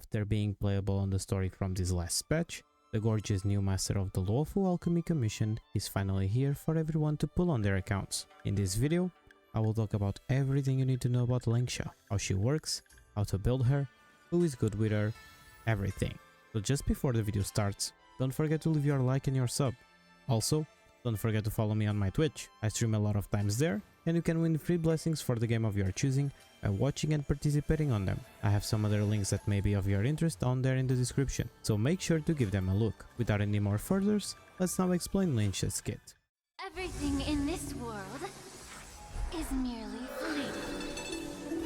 After being playable on the story from this last patch, the gorgeous new Master of the Lawful Alchemy Commission is finally here for everyone to pull on their accounts. In this video, I will talk about everything you need to know about Lingsha, how she works, how to build her, who is good with her, everything. So just before the video starts, don't forget to leave your like and your sub. Also, don't forget to follow me on my Twitch. I stream a lot of times there, and you can win free blessings for the game of your choosing by watching and participating on them. I have some other links that may be of your interest on there in the description, so make sure to give them a look. Without any more furthers, let's now explain Lingsha's kit. Everything in this world is merely fleeting.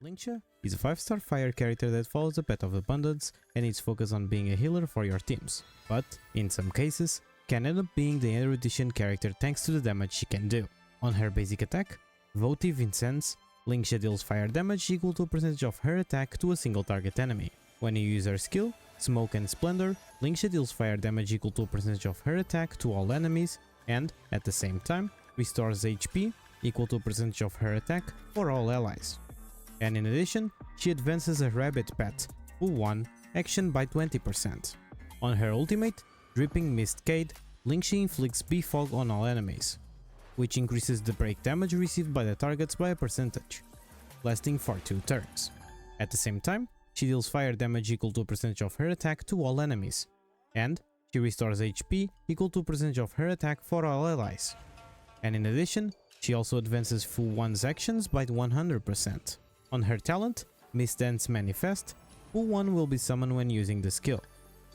Lingsha is a 5-star fire character that follows the path of abundance and is focused on being a healer for your teams, but, in some cases, can end up being the erudition character thanks to the damage she can do. On her basic attack, Votive Incense, Lingsha deals fire damage equal to a percentage of her attack to a single target enemy. When you use her skill, Smoke and Splendor, Lingsha deals fire damage equal to a percentage of her attack to all enemies and, at the same time, restores HP equal to a percentage of her attack for all allies. And in addition, she advances a Rabbit Pet, who 1 action by 20%. On her ultimate, Dripping Mistcade, Lingsha inflicts Bee Fog on all enemies, which increases the break damage received by the targets by a percentage, lasting for 2 turns. At the same time, she deals fire damage equal to a percentage of her attack to all enemies, and she restores HP equal to a percentage of her attack for all allies. And in addition, she also advances Fu 1's actions by 100%. On her talent, Mistdance Manifest, Fu 1 will be summoned when using the skill,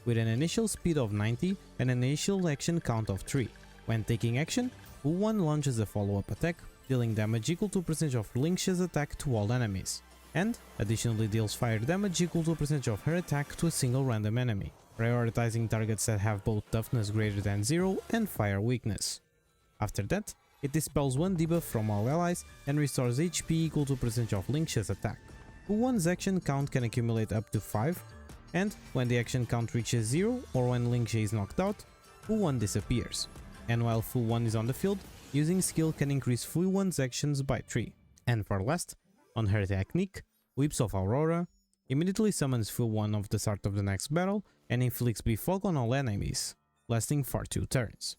with an initial speed of 90 and an initial action count of 3. When taking action, Fu 1 launches a follow-up attack, dealing damage equal to a percentage of Lingsha's attack to all enemies, and additionally deals fire damage equal to a percentage of her attack to a single random enemy, prioritizing targets that have both toughness greater than 0 and fire weakness. After that, it dispels 1 debuff from all allies and restores HP equal to a percentage of Lingsha's attack. Fu 1's action count can accumulate up to 5, and when the action count reaches 0 or when Lingsha is knocked out, Fu 1 disappears. And while Fu 1 is on the field, using skill can increase Fu 1's actions by 3. And for last, on her technique, Whips of Aurora immediately summons Fu 1 of the start of the next battle and inflicts Bee Fog on all enemies, lasting for 2 turns.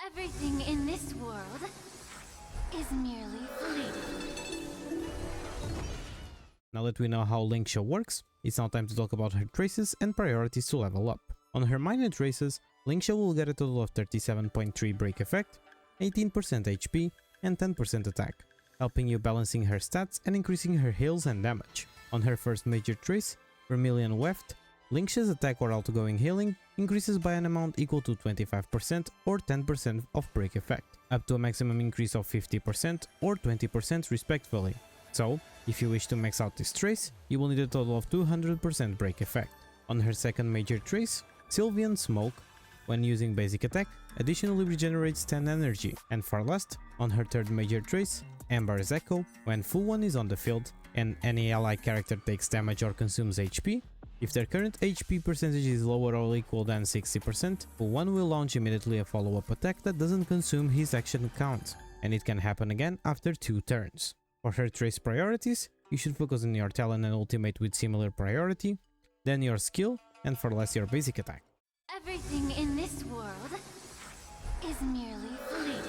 Everything in this world is merely fleeting. Now that we know how Lingsha works, it's now time to talk about her traces and priorities to level up. On her minor traces, Lingsha will get a total of 37.3 break effect, 18% HP and 10% attack, helping you balancing her stats and increasing her heals and damage. On her first major trace, Vermilion Weft, Lingsha's attack or outgoing healing increases by an amount equal to 25% or 10% of break effect, up to a maximum increase of 50% or 20% respectively. So, if you wish to max out this trace, you will need a total of 200% break effect. On her second major trace, Sylvian Smoke, when using basic attack, additionally regenerates 10 energy. And for last, on her third major trace, Amber's Echo, when Fu 1 is on the field and any ally character takes damage or consumes HP, if their current HP percentage is lower or equal than 60%, Fu 1 will launch immediately a follow-up attack that doesn't consume his action count, and it can happen again after 2 turns. For her trace priorities, you should focus on your talent and ultimate with similar priority, then your skill, and for less your basic attack. Everything in this world is merely fleeting.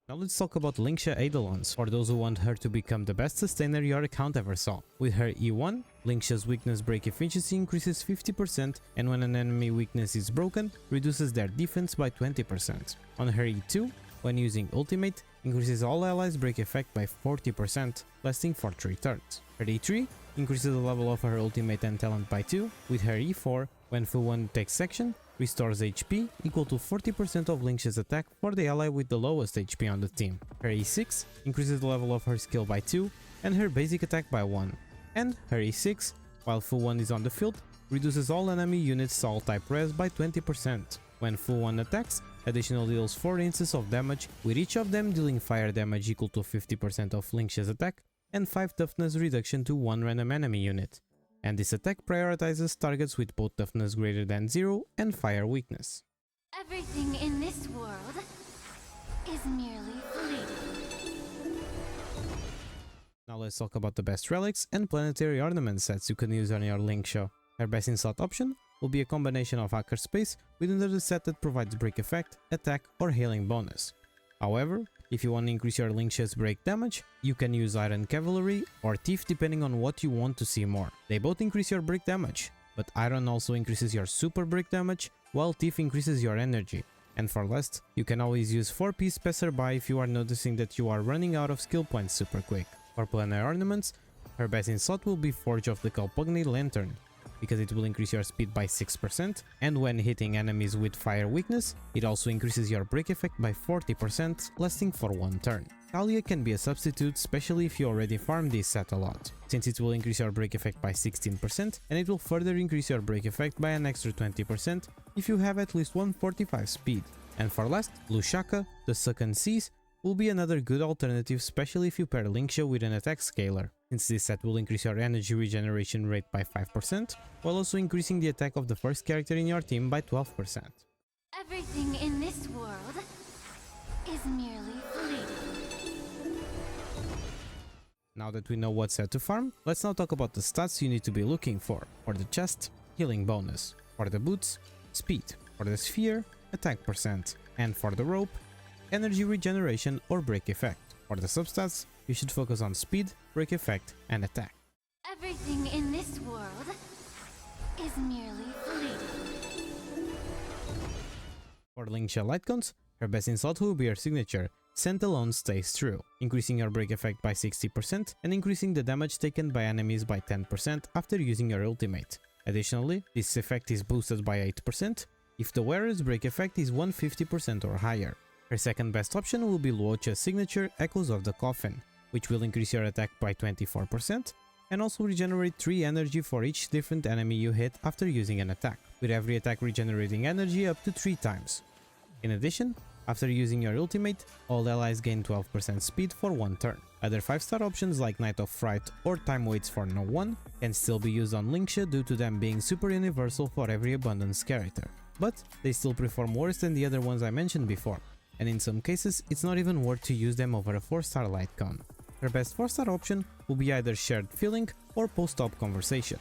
Now let's talk about Lingsha Eidolons, for those who want her to become the best sustainer your account ever saw. With her E1, Lingsha's weakness break efficiency increases 50%, and when an enemy weakness is broken, reduces their defense by 20%. On her E2, when using ultimate, increases all allies break effect by 40%, lasting for 3 turns. Her E3 increases the level of her ultimate and talent by 2, with her E4, when Fu 1 takes action, restores HP equal to 40% of Lingsha's attack for the ally with the lowest HP on the team. Her E6 increases the level of her skill by 2 and her basic attack by 1. And her E6, while Fu 1 is on the field, reduces all enemy units all type res by 20%. When Fu 1 attacks, additionally deals 4 instances of damage, with each of them dealing fire damage equal to 50% of Lingsha's attack and 5 toughness reduction to 1 random enemy unit. And this attack prioritizes targets with both toughness greater than 0 and fire weakness. Everything in this world is merely fleeting. Now let's talk about the best relics and planetary ornament sets you can use on your Lingsha. Her best in-slot option will be a combination of Hacker Space with another set that provides break effect, attack or healing bonus. However, if you want to increase your Lingsha's break damage, you can use Iron Cavalry or Thief depending on what you want to see more. They both increase your break damage, but Iron also increases your super break damage, while Thief increases your energy. And for last, you can always use 4-piece Passerby if you are noticing that you are running out of skill points super quick. For planetary ornaments, her best in slot will be Forge of the Calpugni Lantern, because it will increase your speed by 6%, and when hitting enemies with fire weakness, it also increases your break effect by 40%, lasting for 1 turn. Talia can be a substitute, especially if you already farm this set a lot, since it will increase your break effect by 16%, and it will further increase your break effect by an extra 20% if you have at least 145 speed. And for last, Lushaka, the Second Seas, will be another good alternative, especially if you pair Lingsha with an attack scaler, since this set will increase your energy regeneration rate by 5%, while also increasing the attack of the first character in your team by 12%. Everything in this world is merely fleeting. Now that we know what set to farm, let's now talk about the stats you need to be looking for. For the chest, healing bonus. For the boots, speed. For the sphere, attack percent. And for the rope, energy regeneration or break effect. For the substats, you should focus on speed, break effect, and attack. Everything in this world is merely fleeting. For Lingsha Lightcones, her best in slot will be her signature, Scent Alone Stays True, increasing your break effect by 60% and increasing the damage taken by enemies by 10% after using your ultimate. Additionally, this effect is boosted by 8% if the wearer's break effect is 150% or higher. Her second best option will be Luocha's signature Echoes of the Coffin, which will increase your attack by 24% and also regenerate 3 energy for each different enemy you hit after using an attack, with every attack regenerating energy up to 3 times. In addition, after using your ultimate, all allies gain 12% speed for 1 turn. Other 5-star options like Night of Fright or Time Waits for No One can still be used on Lingsha due to them being super universal for every abundance character, but they still perform worse than the other ones I mentioned before, and in some cases it's not even worth to use them over a 4-star Lightcone. Her best 4-star option will be either Shared Feeling or Post-Op Conversation.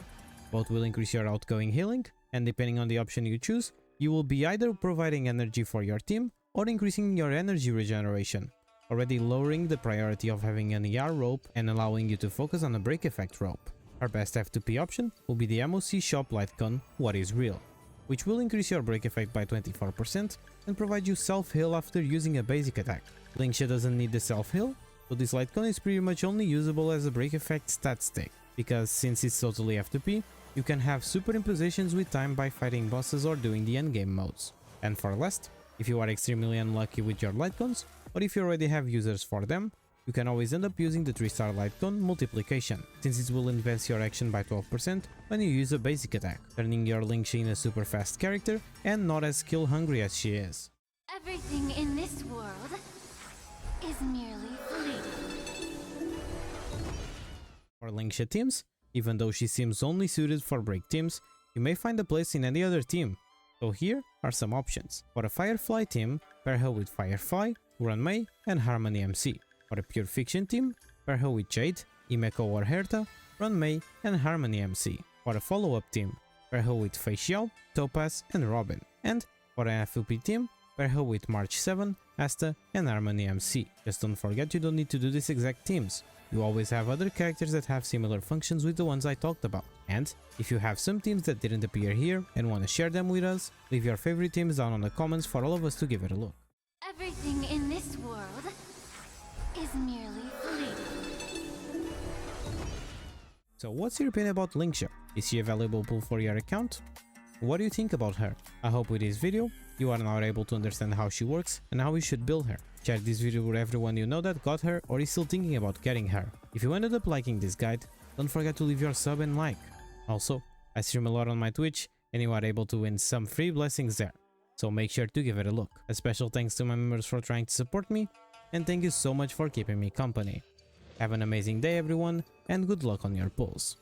Both will increase your outgoing healing, and depending on the option you choose, you will be either providing energy for your team or increasing your energy regeneration, already lowering the priority of having an ER rope and allowing you to focus on a break effect rope. Her best F2P option will be the MOC Shop Lightcone What Is Real, which will increase your break effect by 24% and provide you self-heal after using a basic attack. Lingsha doesn't need the self-heal, so this Lightcone is pretty much only usable as a break effect stat stick, because since it's totally F2P, you can have superimpositions with time by fighting bosses or doing the endgame modes. And for last, if you are extremely unlucky with your Lightcones, or if you already have users for them, you can always end up using the 3-star Lightcone Multiplication, since it will advance your action by 12% when you use a basic attack, turning your Lingsha in a super fast character and not as skill hungry as she is. Everything in this world is merely fleeting. For Lingsha teams, even though she seems only suited for break teams, you may find a place in any other team. So here are some options. For a Firefly team, pair her with Firefly, Runmei, and Harmony MC. For a Pure Fiction team, pair her with Jade, Imeko or Herta, Runmei, and Harmony MC. For a follow-up team, pair her with Fei Xiao, Topaz, and Robin. And for an FUP team, pair her with March 7, Asta, and Harmony MC. Just don't forget you don't need to do these exact teams. You always have other characters that have similar functions with the ones I talked about. And if you have some teams that didn't appear here and want to share them with us, leave your favorite teams down on the comments for all of us to give it a look. Everything in this world is merely fleeting. So what's your opinion about Lingsha? Is she a valuable pull for your account? What do you think about her? I hope with this video you are now able to understand how she works and how you should build her. Share this video with everyone you know that got her or is still thinking about getting her. If you ended up liking this guide, don't forget to leave your sub and like. Also, I stream a lot on my Twitch and you are able to win some free blessings there, so make sure to give it a look. A special thanks to my members for trying to support me, and thank you so much for keeping me company. Have an amazing day everyone, and good luck on your pulls.